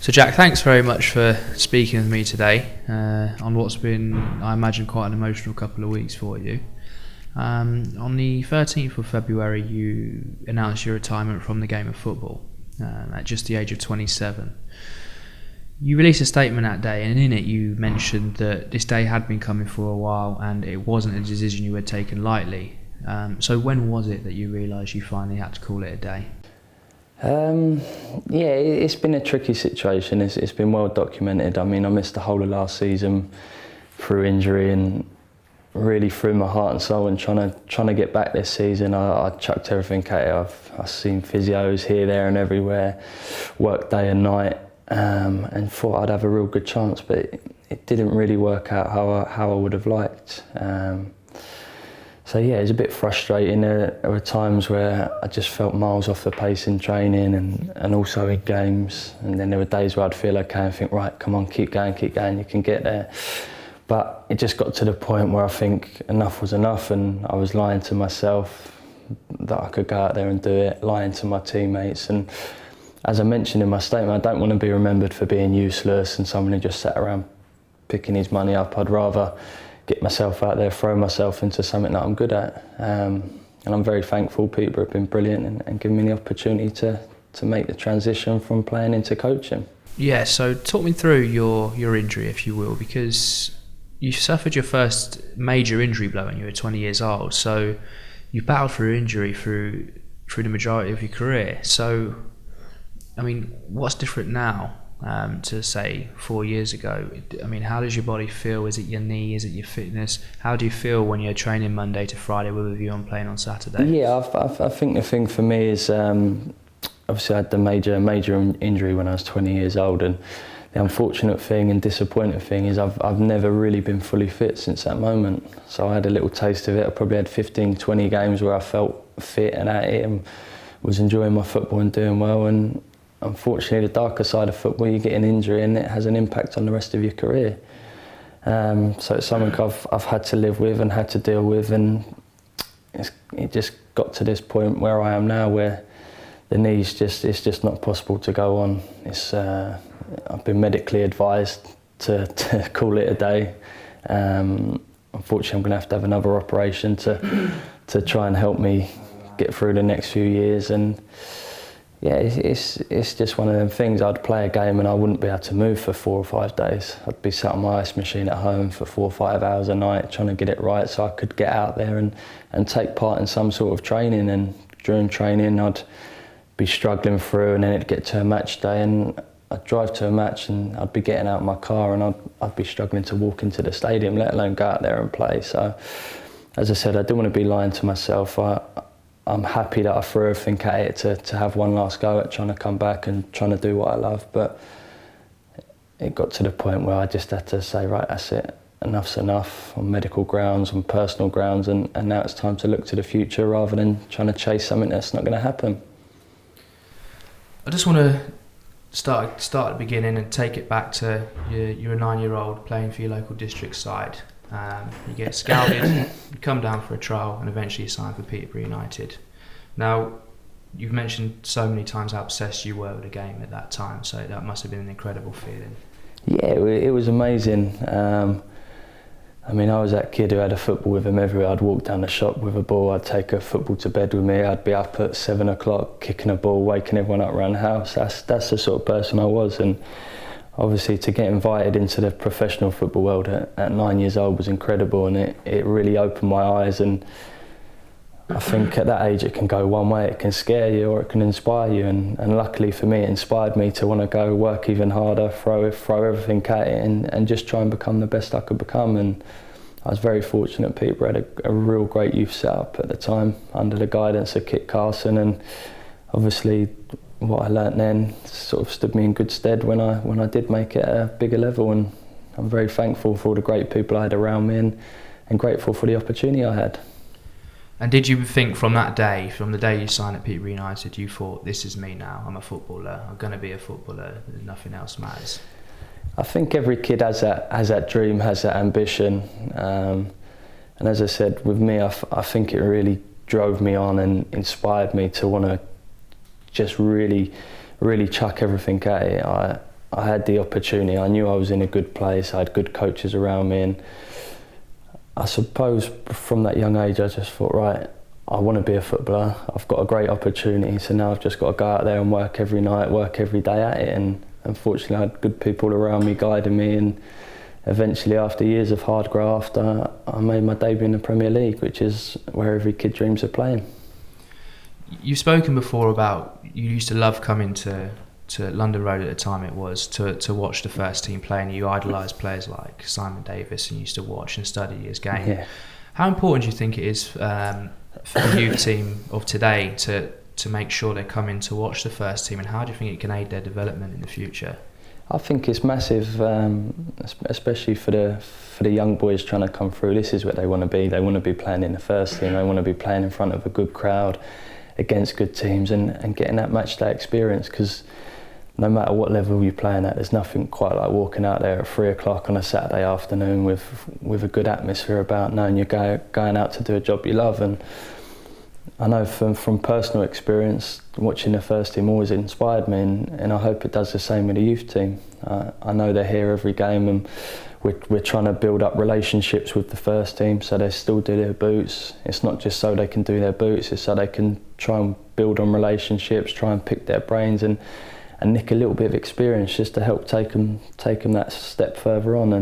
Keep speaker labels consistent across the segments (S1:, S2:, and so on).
S1: So Jack, thanks very much for speaking with me today on what's been, I imagine, quite an emotional couple of weeks for you. On the 13th of February, you announced your retirement from the game of football at just the age of 27. You released a statement that day, and in it you mentioned that this day had been coming for a while and it wasn't a decision you had taken lightly. So when was it that you realised you finally had to call it a day?
S2: Yeah, it's been a tricky situation. It's been well documented. I mean, I missed the whole of last season through injury, and really threw my heart and soul and trying to get back this season. I chucked everything at it. I've seen physios here, there and everywhere, worked day and night, and thought I'd have a real good chance, but it didn't really work out how I would have liked. So yeah, it's a bit frustrating. There were times where I just felt miles off the pace in training and also in games. And then there were days where I'd feel okay and think, right, come on, keep going, you can get there. But it just got to the point where I think enough was enough, and I was lying to myself that I could go out there and do it, lying to my teammates. And as I mentioned in my statement, I don't want to be remembered for being useless and someone who just sat around picking his money up. I'd rather get myself out there, throw myself into something that I'm good at. And I'm very thankful. Peterborough have been brilliant and given me the opportunity to make the transition from playing into coaching.
S1: Yeah, so talk me through your injury, if you will, because you suffered your first major injury blow when you were 20 years old. So you battled through injury through the majority of your career. So, I mean, what's different now to say 4 years ago? I mean, how does your body feel? Is it your knee? Is it your fitness? How do you feel when you're training Monday to Friday with a view on playing on Saturday?
S2: Yeah, I think the thing for me is obviously I had the major injury when I was 20 years old, and the unfortunate thing and disappointing thing is I've never really been fully fit since that moment. So I had a little taste of it. I probably had 15, 20 games where I felt fit and at it and was enjoying my football and doing well. And unfortunately, the darker side of football, you get an injury and it has an impact on the rest of your career. So it's something I've had to live with and had to deal with, and it just got to this point where I am now, where the knee's it's just not possible to go on. I've been medically advised to call it a day. Unfortunately, I'm going to have another operation to try and help me get through the next few years. And yeah, it's just one of them things. I'd play a game and I wouldn't be able to move for 4 or 5 days. I'd be sat on my ice machine at home for 4 or 5 hours a night trying to get it right so I could get out there and take part in some sort of training. And during training I'd be struggling through, and then it'd get to a match day and I'd drive to a match and I'd be getting out of my car and I'd be struggling to walk into the stadium, let alone go out there and play. So as I said, I didn't want to be lying to myself. I'm happy that I threw everything at it to have one last go at trying to come back and trying to do what I love. But it got to the point where I just had to say, right, that's it. Enough's enough, on medical grounds, on personal grounds, and now it's time to look to the future rather than trying to chase something that's not going to happen.
S1: I just want to start at the beginning and take it back to you're a 9-year-old playing for your local district side. You get scouted, you come down for a trial, and eventually you sign for Peterborough United. Now, you've mentioned so many times how obsessed you were with the game at that time, so that must have been an incredible feeling.
S2: Yeah, it was amazing. I mean, I was that kid who had a football with him everywhere. I'd walk down the shop with a ball, I'd take a football to bed with me, I'd be up at 7 o'clock kicking a ball, waking everyone up around the house. That's the sort of person I was. And obviously to get invited into the professional football world at 9 years old was incredible, and it really opened my eyes. And I think at that age it can go one way. It can scare you or it can inspire you, and luckily for me it inspired me to want to go work even harder, throw everything at it and just try and become the best I could become. And I was very fortunate. Peterborough had a real great youth setup at the time under the guidance of Jack Collison, and obviously what I learnt then sort of stood me in good stead when I did make it at a bigger level. And I'm very thankful for all the great people I had around me and grateful for the opportunity I had.
S1: And did you think from that day, from the day you signed at Peterborough United, you thought, this is me now, I'm a footballer, I'm going to be a footballer, nothing else matters?
S2: I think every kid has that dream, has that ambition. And as I said, with me, I think it really drove me on and inspired me to want to just really chuck everything at it. I I had the opportunity. I knew I was in a good place. I had good coaches around me, and I suppose from that young age I just thought, right, I want to be a footballer. I've got a great opportunity, so now I've just got to go out there and work every night, work every day at it. And unfortunately I had good people around me guiding me, and eventually after years of hard graft I made my debut in the Premier League, which is where every kid dreams of playing.
S1: You've spoken before about you used to love coming to London Road at the time it was to watch the first team play, and you idolised players like Simon Davis and used to watch and study his game.
S2: Yeah.
S1: How important do you think it is for the youth team of today to make sure they come in to watch the first team, and how do you think it can aid their development in the future?
S2: I think it's massive, especially for the young boys trying to come through. This is what they want to be. They want to be playing in the first team. They want to be playing in front of a good crowd against good teams, and getting that match day experience, because no matter what level you're playing at, there's nothing quite like walking out there at 3 o'clock on a Saturday afternoon with a good atmosphere about, knowing you're going out to do a job you love. And I know from personal experience, watching the first team always inspired me, and I hope it does the same with the youth team. I know they're here every game, and we're trying to build up relationships with the first team so they still do their boots. It's not just so they can do their boots, it's so they can try and build on relationships, try and pick their brains and nick a little bit of experience just to help take them that step further on.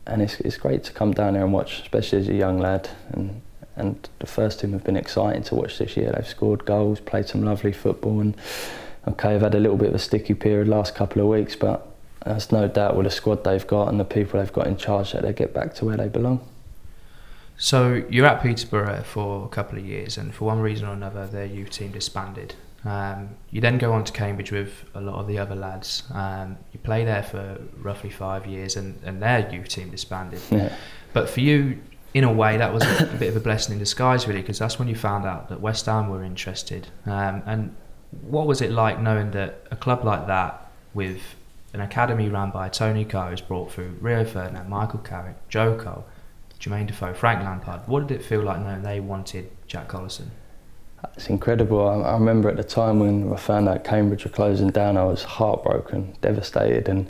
S2: And it's great to come down there and watch, especially as a young lad. And the first team have been exciting to watch this year. They've scored goals, played some lovely football, and okay, they've had a little bit of a sticky period last couple of weeks, but there's no doubt with the squad they've got and the people they've got in charge that they get back to where they belong.
S1: So you're at Peterborough for a couple of years, and for one reason or another their youth team disbanded. You then go on to Cambridge with a lot of the other lads. You play there for roughly 5 years, and their youth team disbanded.
S2: Yeah.
S1: But for you, in a way, that was a bit of a blessing in disguise, really, because that's when you found out that West Ham were interested. And what was it like knowing that a club like that, with an academy run by Tony Carr, who's brought through Rio Ferdinand, Michael Carrick, Joe Cole, Jermaine Defoe, Frank Lampard, what did it feel like knowing they wanted Jack Collison?
S2: It's incredible. I remember at the time when I found out Cambridge were closing down, I was heartbroken, devastated, and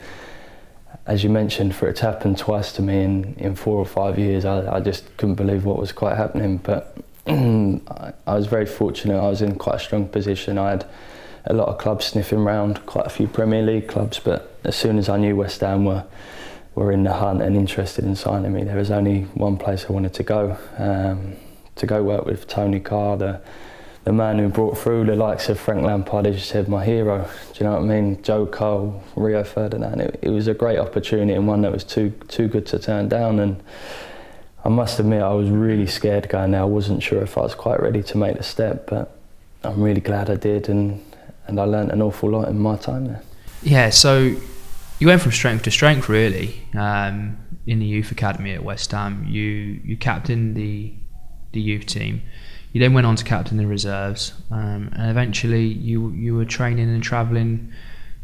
S2: as you mentioned, for it to happen twice to me in 4 or 5 years, I just couldn't believe what was quite happening. But I was very fortunate. I was in quite a strong position. I had a lot of clubs sniffing around, quite a few Premier League clubs, but as soon as I knew West Ham were in the hunt and interested in signing me, there was only one place I wanted to go work with Tony Carr, the man who brought through the likes of Frank Lampard, as you said, my hero. Do you know what I mean? Joe Cole, Rio Ferdinand. It was a great opportunity, and one that was too good to turn down. And I must admit, I was really scared going there. I wasn't sure if I was quite ready to make the step, but I'm really glad I did, and I learnt an awful lot in my time there. Yeah,
S1: so you went from strength to strength, really, in the youth academy at West Ham. You captained the youth team. You then went on to captain the reserves, and eventually you were training and travelling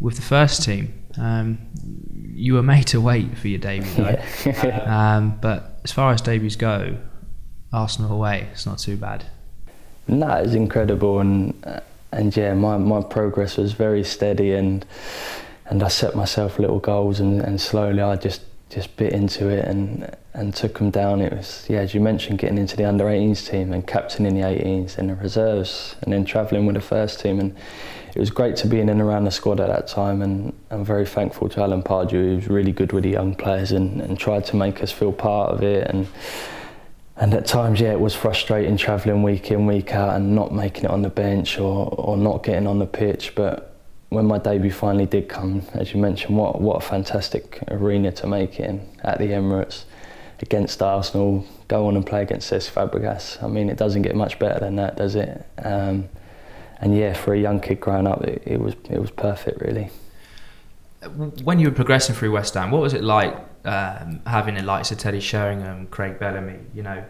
S1: with the first team. You were made to wait for your debut, though.
S2: Yeah.
S1: But as far as debuts go, Arsenal away, it's not too bad.
S2: No, it was incredible, and yeah, my progress was very steady, and I set myself little goals, and slowly I just bit into it and took them down. It was, yeah, as you mentioned, getting into the under-18s team and captaining the 18s and the reserves, and then travelling with the first team. And it was great to be in and around the squad at that time, and I'm very thankful to Alan Pardew, who was really good with the young players and tried to make us feel part of it. And at times, yeah, it was frustrating travelling week in, week out and not making it on the bench or not getting on the pitch. But when my debut finally did come, as you mentioned, what a fantastic arena to make it in at the Emirates against Arsenal, go on and play against Cesc Fabregas. I mean, it doesn't get much better than that, does it? And yeah, for a young kid growing up, it was perfect, really.
S1: When you were progressing through West Ham, what was it like having the likes of Teddy Sheringham, Craig Bellamy,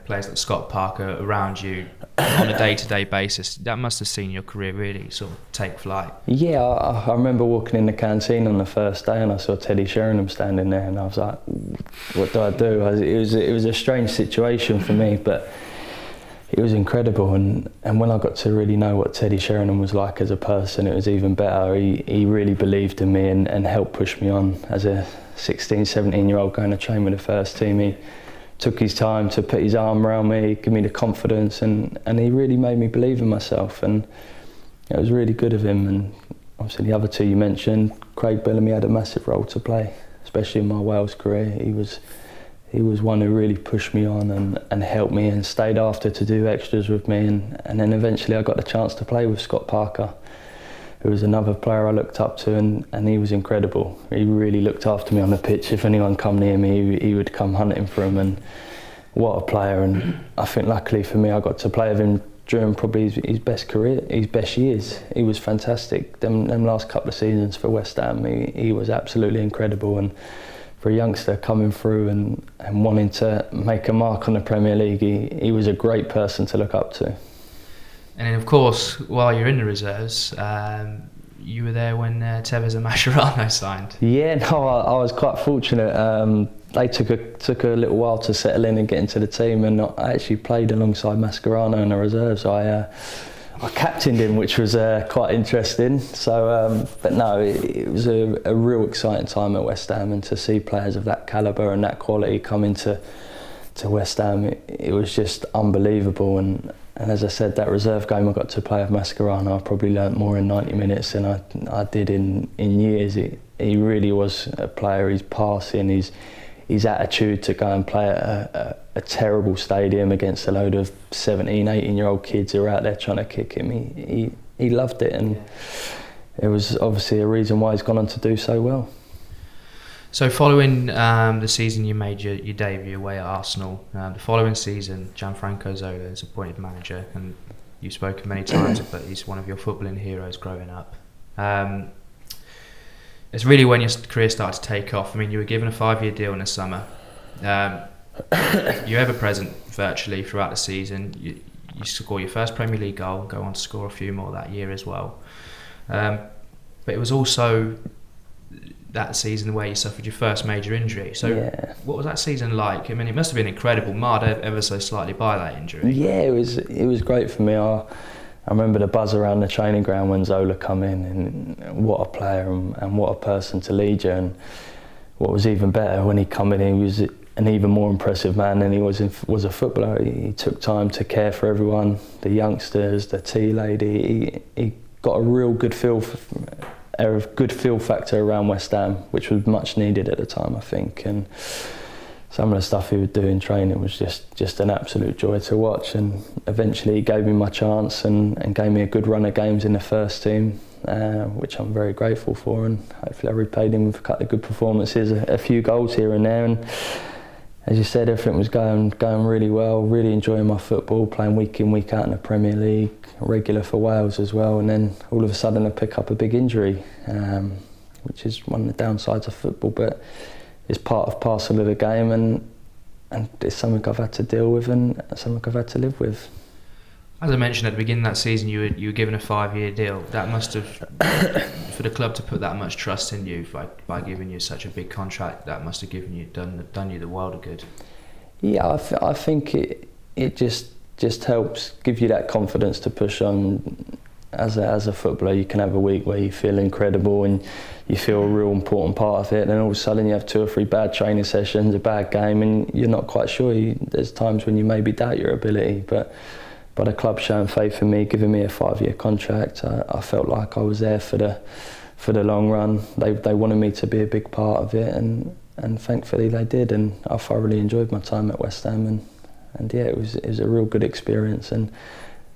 S1: players like Scott Parker around you on a day-to-day basis? That must have seen your career really sort of take flight. Yeah,
S2: I remember walking in the canteen on the first day and I saw Teddy Sheringham standing there, and I was like, what do I do? It was a strange situation for me, but it was incredible, and when I got to really know what Teddy Sheringham was like as a person, it was even better. He really believed in me and helped push me on as a 16, 17-year-old going to train with the first team. He took his time to put his arm around me, give me the confidence, and he really made me believe in myself, and it was really good of him. And obviously the other two you mentioned, Craig Bellamy had a massive role to play, especially in my Wales career. He was one who really pushed me on and helped me and stayed after to do extras with me, and then eventually I got the chance to play with Scott Parker, who was another player I looked up to, and he was incredible. He really looked after me on the pitch. If anyone come near me, he would come hunting for him, and what a player. And I think luckily for me I got to play with him during probably his best career, his best years. He was fantastic. Them last couple of seasons for West Ham, he was absolutely incredible. And for a youngster coming through and wanting to make a mark on the Premier League, he was a great person to look up to.
S1: And then, of course, while you're in the reserves, you were there when Tevez and Mascherano signed.
S2: Yeah, no, I was quite fortunate. They took a little while to settle in and get into the team, and I actually played alongside Mascherano in the reserves. I captained him, which was quite interesting. So, but no, it was a real exciting time at West Ham, and to see players of that calibre and that quality come into West Ham, it was just unbelievable. And as I said, that reserve game I got to play with Mascherano, I probably learnt more in 90 minutes than I did in years. He really was a player. His passing, his attitude to go and play at a terrible stadium against a load of 17, 18-year-old kids who were out there trying to kick him. He loved it, and it was obviously a reason why he's gone on to do so well.
S1: So following the season you made your debut away at Arsenal, the following season Gianfranco Zola is appointed manager, and you've spoken many times but he's one of your footballing heroes growing up. It's really when your career started to take off. I mean, you were given a 5-year deal in the summer. You're ever present virtually throughout the season. You score your first Premier League goal, go on to score a few more that year as well. But it was also that season where you suffered your first major injury. So what was that season like? I mean, it must have been incredible, marred ever so slightly by that injury.
S2: Yeah, it was great for me. I remember the buzz around the training ground when Zola come in, and what a player and what a person to lead you. And what was even better, when he come in, he was an even more impressive man than he was a footballer. He took time to care for everyone, the youngsters, the tea lady. He got a real good feel factor around West Ham, which was much needed at the time, I think. And some of the stuff he would do in training was just an absolute joy to watch. And eventually he gave me my chance and gave me a good run of games in the first team, which I'm very grateful for, and hopefully I repaid him with a couple of good performances, a few goals here and there. And as you said, everything was going really well, really enjoying my football, playing week in, week out in the Premier League, regular for Wales as well. And then all of a sudden I pick up a big injury, which is one of the downsides of football, but it's part of parcel of the game, and it's something I've had to deal with and something I've had to live with.
S1: As I mentioned at the beginning of that season, you were given a 5-year deal. That must have, for the club to put that much trust in you by giving you such a big contract, that must have done you the world of good. Yeah,
S2: I think it just helps give you that confidence to push on. As a footballer, you can have a week where you feel incredible and you feel a real important part of it, and then all of a sudden you have 2 or 3 bad training sessions, a bad game, and you're not quite sure. There's times when you maybe doubt your ability, but the club showing faith in me, giving me a 5-year contract, I felt like I was there for the long run. They wanted me to be a big part of it, and thankfully they did, and I thoroughly enjoyed my time at West Ham, and yeah, it was a real good experience, and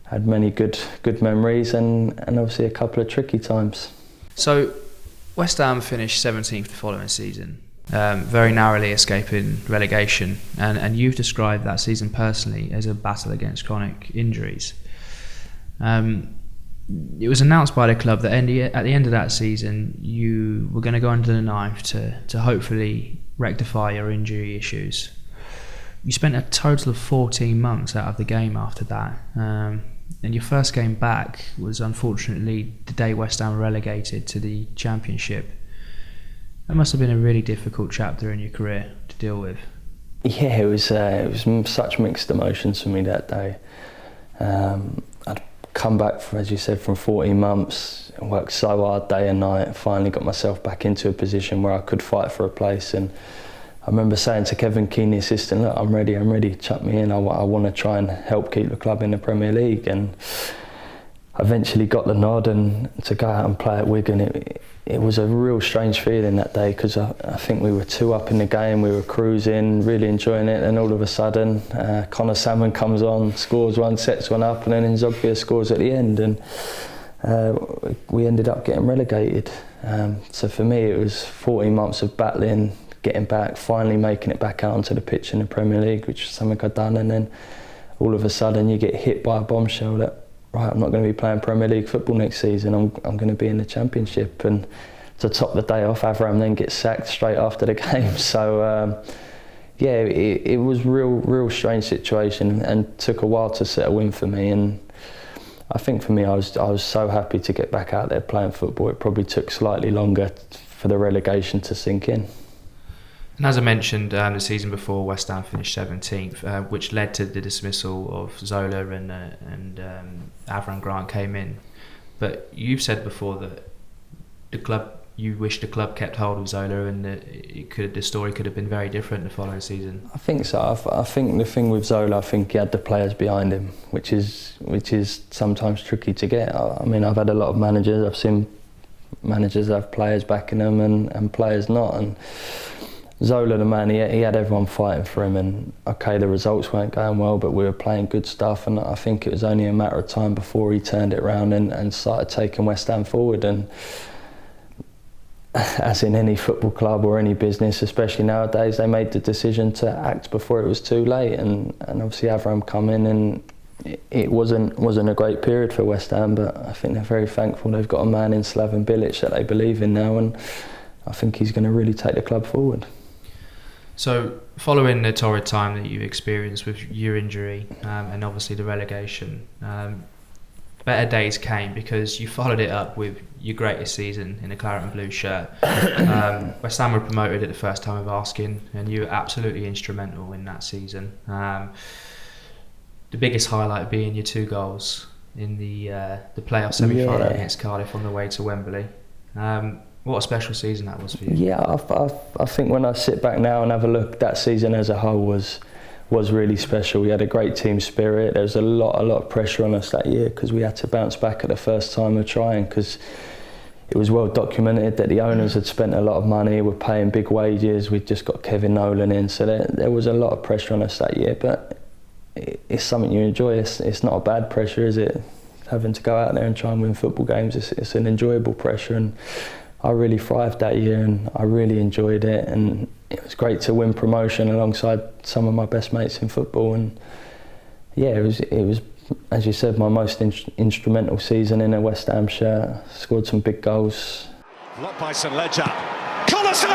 S2: had many good memories and obviously a couple of tricky times.
S1: So West Ham finished 17th the following season, very narrowly escaping relegation, and you've described that season personally as a battle against chronic injuries. It was announced by the club that at the end of that season you were going to go under the knife to hopefully rectify your injury issues. You spent a total of 14 months out of the game after that. And your first game back was unfortunately the day West Ham were relegated to the Championship. That must have been a really difficult chapter in your career to deal with.
S2: Yeah, it was such mixed emotions for me that day. I'd come back, as you said, from 14 months and worked so hard day and night, and finally got myself back into a position where I could fight for a place. And I remember saying to Kevin Keane, the assistant, look, I'm ready, chuck me in. I want to try and help keep the club in the Premier League. And I eventually got the nod, and to go out and play at Wigan, it was a real strange feeling that day, because I think we were 2 up in the game, we were cruising, really enjoying it, and all of a sudden Connor Salmon comes on, scores one, sets one up, and then Nzogbia scores at the end, and we ended up getting relegated. So for me it was 14 months of battling, getting back, finally making it back out onto the pitch in the Premier League, which is something I'd done, and then all of a sudden you get hit by a bombshell that, right, I'm not going to be playing Premier League football next season, I'm going to be in the Championship. And to top the day off, Avram then gets sacked straight after the game. So yeah, it was real strange situation, and took a while to settle in for me. And I think for me, I was so happy to get back out there playing football. It probably took slightly longer for the relegation to sink in.
S1: And as I mentioned, the season before, West Ham finished 17th, which led to the dismissal of Zola, and Avram Grant came in. But you've said before that you wish the club kept hold of Zola, and the story could have been very different the following season. I
S2: think so. I think the thing with Zola, I think he had the players behind him, which is sometimes tricky to get. I mean, I've had a lot of managers. I've seen managers have players backing them and players not. And Zola, the man, he had everyone fighting for him, and okay, the results weren't going well, but we were playing good stuff, and I think it was only a matter of time before he turned it around and started taking West Ham forward. And as in any football club or any business, especially nowadays, they made the decision to act before it was too late, and obviously Avram come in, and it wasn't a great period for West Ham, but I think they're very thankful they've got a man in Slaven Bilic that they believe in now, and I think he's going to really take the club forward.
S1: So, following the torrid time that you experienced with your injury and obviously the relegation, better days came, because you followed it up with your greatest season in a claret and blue shirt. West Ham were promoted at the first time of asking, and you were absolutely instrumental in that season. The biggest highlight being your 2 goals in the playoff semi-final against Cardiff on the way to Wembley. What a special season that was for you.
S2: Yeah, I think when I sit back now and have a look, that season as a whole was really special. We had a great team spirit. There was a lot of pressure on us that year, because we had to bounce back at the first time of trying, because it was well documented that the owners had spent a lot of money, were paying big wages. We'd just got Kevin Nolan in, so there was a lot of pressure on us that year, but it's something you enjoy. It's not a bad pressure, is it? Having to go out there and try and win football games, it's an enjoyable pressure, and I really thrived that year, and I really enjoyed it, and it was great to win promotion alongside some of my best mates in football. And yeah, it was as you said, my most instrumental season in a West Ham shirt. Scored some big goals.
S3: Blocked by St Ledger. Collison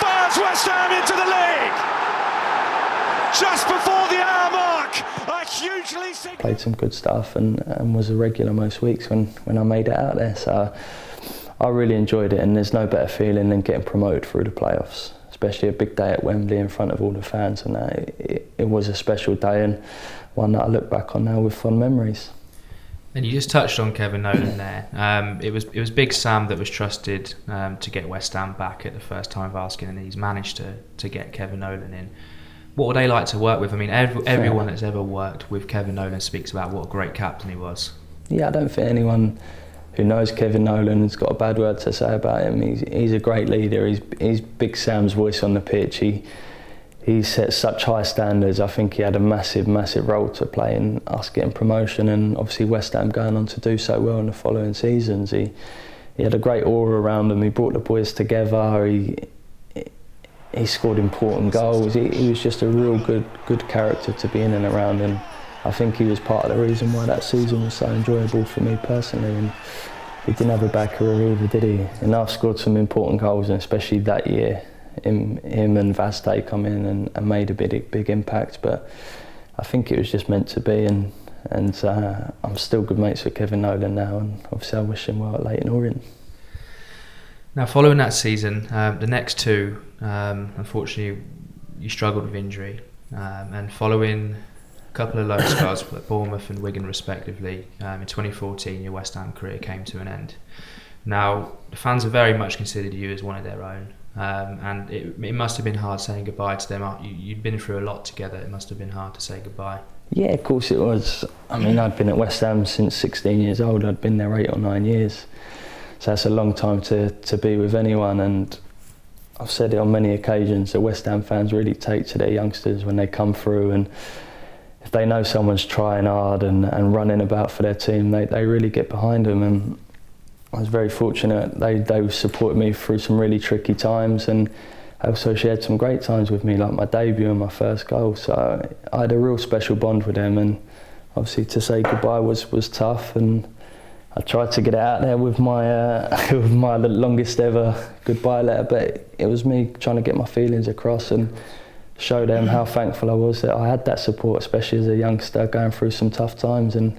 S3: fires West Ham into the league just before the hour mark. A hugely
S2: played some good stuff, and was a regular most weeks when I made it out there. So I really enjoyed it, and there's no better feeling than getting promoted through the playoffs, especially a big day at Wembley in front of all the fans, and that it was a special day, and one that I look back on now with fond memories.
S1: And you just touched on Kevin Nolan there. It was Big Sam that was trusted to get West Ham back at the first time of asking, and he's managed to get Kevin Nolan in. What would they like to work with? I mean, everyone that's ever worked with Kevin Nolan speaks about what a great captain he was. Yeah,
S2: I don't think anyone who knows Kevin Nolan has got a bad word to say about him. He's a great leader. He's Big Sam's voice on the pitch. He set such high standards. I think he had a massive role to play in us getting promotion, and obviously West Ham going on to do so well in the following seasons. He had a great aura around him. He brought the boys together. He scored important goals. He was just a real good character to be in and around, and I think he was part of the reason why that season was so enjoyable for me personally. And he didn't have a bad career either, did he? And I've scored some important goals, and especially that year, him and Vazte come in and made a big impact. But I think it was just meant to be, and I'm still good mates with Kevin Nolan now, and obviously I wish him well at Leyton Orient.
S1: Now, following that season, the next 2, unfortunately, you struggled with injury, and following a couple of loan spells at Bournemouth and Wigan respectively. In 2014 your West Ham career came to an end. Now the fans have very much considered you as one of their own, and it must have been hard saying goodbye to them. You'd been through a lot together. It must have been hard to say goodbye.
S2: Yeah, of course it was. I mean, I'd been at West Ham since 16 years old. I'd been there 8 or 9 years. So that's a long time to be with anyone, and I've said it on many occasions that West Ham fans really take to their youngsters when they come through, and if they know someone's trying hard and running about for their team, they really get behind them. And I was very fortunate. They supported me through some really tricky times, and also shared some great times with me, like my debut and my first goal. So I had a real special bond with them, and obviously to say goodbye was tough, and I tried to get it out there with my with my longest ever goodbye letter, but it was me trying to get my feelings across and show them how thankful I was that I had that support, especially as a youngster going through some tough times, and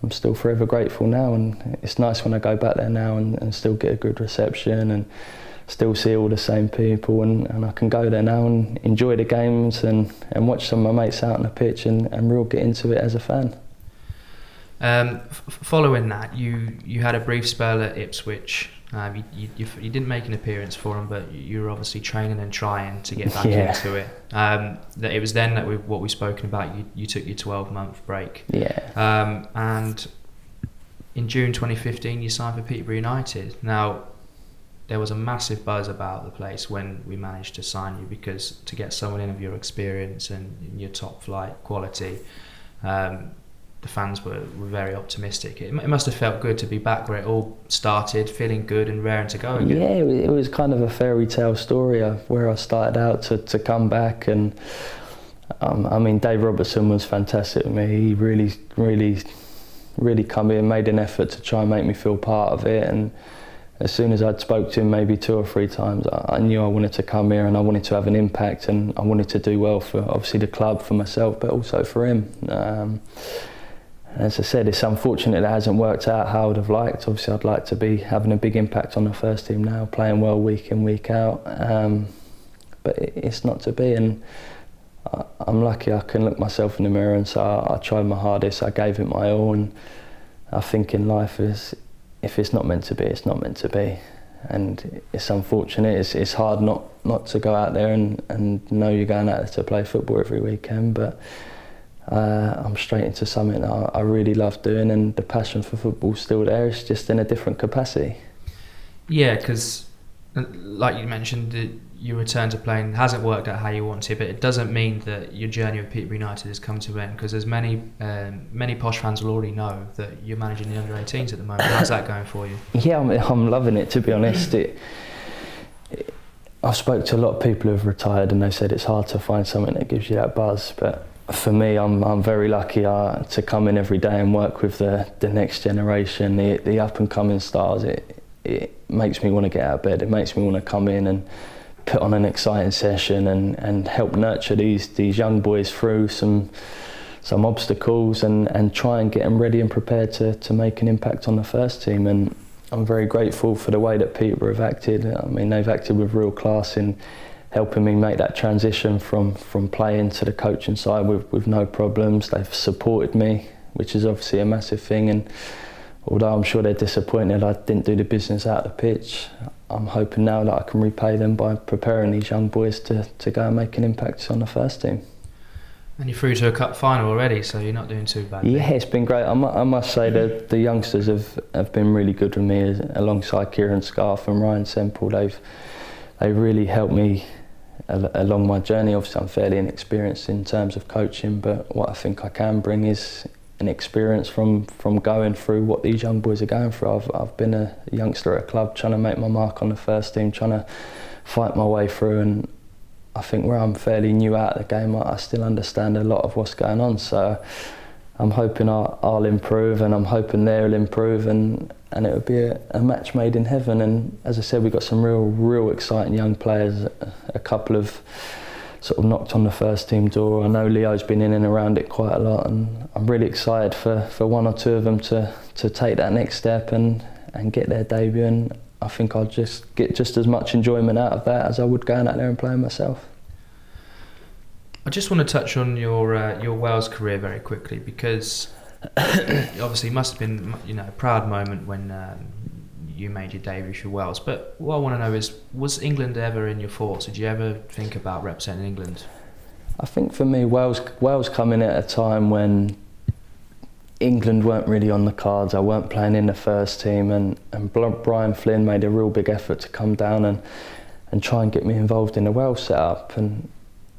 S2: I'm still forever grateful now. And it's nice when I go back there now and still get a good reception and still see all the same people, and I can go there now and enjoy the games and watch some of my mates out on the pitch and real get into it as a fan.
S1: Following that, you had a brief spell at Ipswich. You didn't make an appearance for them, but you were obviously training and trying to get back into it. That it was then that what we've spoken about. You took your 12-month break.
S2: Yeah.
S1: And in June 2015, you signed for Peterborough United. Now, there was a massive buzz about the place when we managed to sign you, because to get someone in of your experience and your top flight quality, the fans were very optimistic. It must have felt good to be back where it all started, feeling good and raring to go again.
S2: Yeah, it was kind of a fairy tale story of where I started out to come back. And I mean, Dave Robertson was fantastic with me. He really come in, made an effort to try and make me feel part of it. And as soon as I'd spoke to him maybe 2 or 3 times, I knew I wanted to come here and I wanted to have an impact, and I wanted to do well for obviously the club, for myself, but also for him. As I said, it's unfortunate it hasn't worked out how I would have liked. Obviously I'd like to be having a big impact on the first team now, playing well week in, week out, but it's not to be. And I'm lucky I can look myself in the mirror and say I tried my hardest, I gave it my all, and I think in life is, if it's not meant to be, it's not meant to be. And it's unfortunate, it's hard not to go out there and know you're going out there to play football every weekend, but I'm straight into something that I really love doing, and the passion for football's still there, it's just in a different capacity.
S1: Yeah, because like you mentioned, your return to playing hasn't worked out how you wanted, but it doesn't mean that your journey with Peterborough United has come to an end, because as many Posh fans will already know that you're managing the under-18s at the moment. How's that going for you? Yeah,
S2: I'm loving it, to be honest. I've spoke to a lot of people who've retired, and they said it's hard to find something that gives you that buzz, but for me, I'm very lucky to come in every day and work with the next generation, the up-and-coming stars. It makes me want to get out of bed. It makes me want to come in and put on an exciting session and help nurture these young boys through some obstacles and try and get them ready and prepared to make an impact on the first team. And I'm very grateful for the way that Peterborough have acted. I mean, they've acted with real class in helping me make that transition from playing to the coaching side with no problems. They've supported me, which is obviously a massive thing, and although I'm sure they're disappointed I didn't do the business out of the pitch, I'm hoping now that I can repay them by preparing these young boys to go and make an impact on the first team.
S1: And you're through to a cup final already, so you're not doing too bad.
S2: Yeah, it's been great. I must say that the youngsters have been really good with me, alongside Kieran Scarf and Ryan Semple. They've really helped me along my journey. Obviously I'm fairly inexperienced in terms of coaching, but what I think I can bring is an experience from going through what these young boys are going through. I've been a youngster at a club trying to make my mark on the first team, trying to fight my way through, and I think where I'm fairly new out of the game, I still understand a lot of what's going on. So I'm hoping I'll improve, and I'm hoping they'll improve, and it would be a match made in heaven. And as I said, we've got some real exciting young players. A couple of sort of knocked on the first team door. I know Leo's been in and around it quite a lot, and I'm really excited for 1 or 2 of them to take that next step and get their debut. And I think I'll just get just as much enjoyment out of that as I would going out there and playing myself.
S1: I just want to touch on your Wales career very quickly, because obviously it must have been, you know, a proud moment when you made your debut for Wales. But what I want to know is, was England ever in your thoughts? Did you ever think about representing England?
S2: I think for me, Wales come in at a time when England weren't really on the cards. I weren't playing in the first team, and Brian Flynn made a real big effort to come down and try and get me involved in the Wales setup. And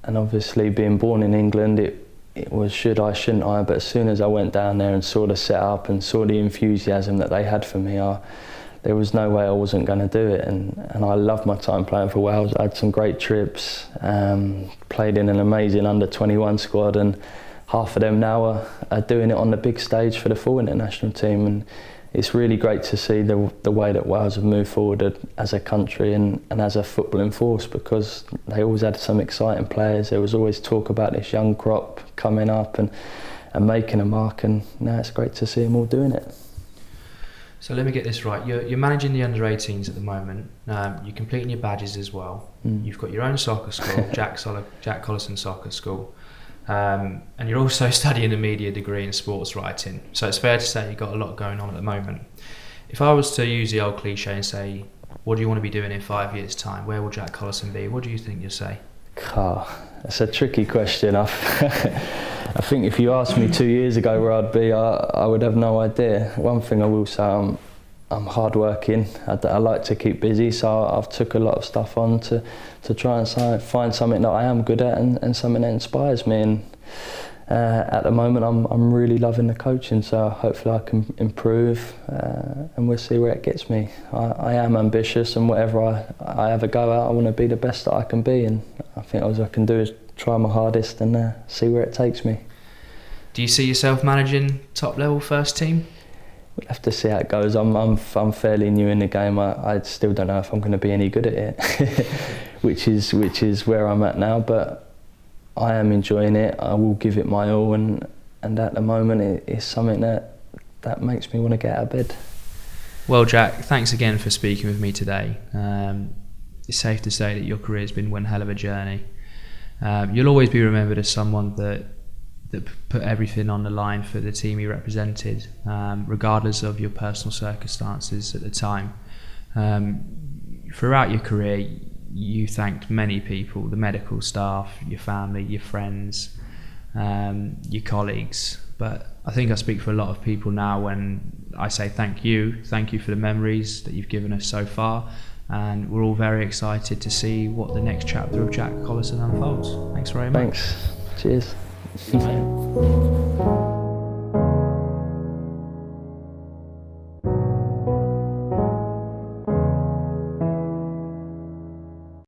S2: obviously, being born in England, it was should I, shouldn't I, but as soon as I went down there and saw the setup and saw the enthusiasm that they had for me, there was no way I wasn't going to do it. And I loved my time playing for Wales. I had some great trips, played in an amazing under-21 squad, and half of them now are doing it on the big stage for the full international team. And it's really great to see the way that Wales have moved forward as a country and as a footballing force, because they always had some exciting players. There was always talk about this young crop coming up and making a mark, and now it's great to see them all doing it.
S1: So let me get this right. You're managing the under-18s at the moment. You're completing your badges as well. You've got your own soccer school, Jack Collison Soccer School. And you're also studying a media degree in sports writing. So it's fair to say you've got a lot going on at the moment. If I was to use the old cliche and say, what do you want to be doing in 5 years' time? Where will Jack Collison be? What do you think you'll say?
S2: That's a tricky question. I think if you asked me 2 years ago where I'd be, I would have no idea. One thing I will say, I'm hard-working. I like to keep busy, so I've took a lot of stuff on to try and find something that I am good at and something that inspires me. And at the moment, I'm really loving the coaching, so hopefully I can improve, and we'll see where it gets me. I am ambitious, and whatever I ever go out, I want to be the best that I can be, and I think all I can do is try my hardest and see where it takes me.
S1: Do you see yourself managing top-level first team?
S2: We'll have to see how it goes. I'm fairly new in the game. I still don't know if I'm going to be any good at it, which is where I'm at now. But I am enjoying it. I will give it my all, and at the moment it's something that makes me want to get out of bed.
S1: Well, Jack, thanks again for speaking with me today. It's safe to say that your career's been one hell of a journey. You'll always be remembered as someone that put everything on the line for the team you represented, regardless of your personal circumstances at the time. Throughout your career, you thanked many people, the medical staff, your family, your friends, your colleagues. But I think I speak for a lot of people now when I say thank you for the memories that you've given us so far, and we're all very excited to see what the next chapter of Jack Collison unfolds. Thanks very much.
S2: Thanks. Cheers.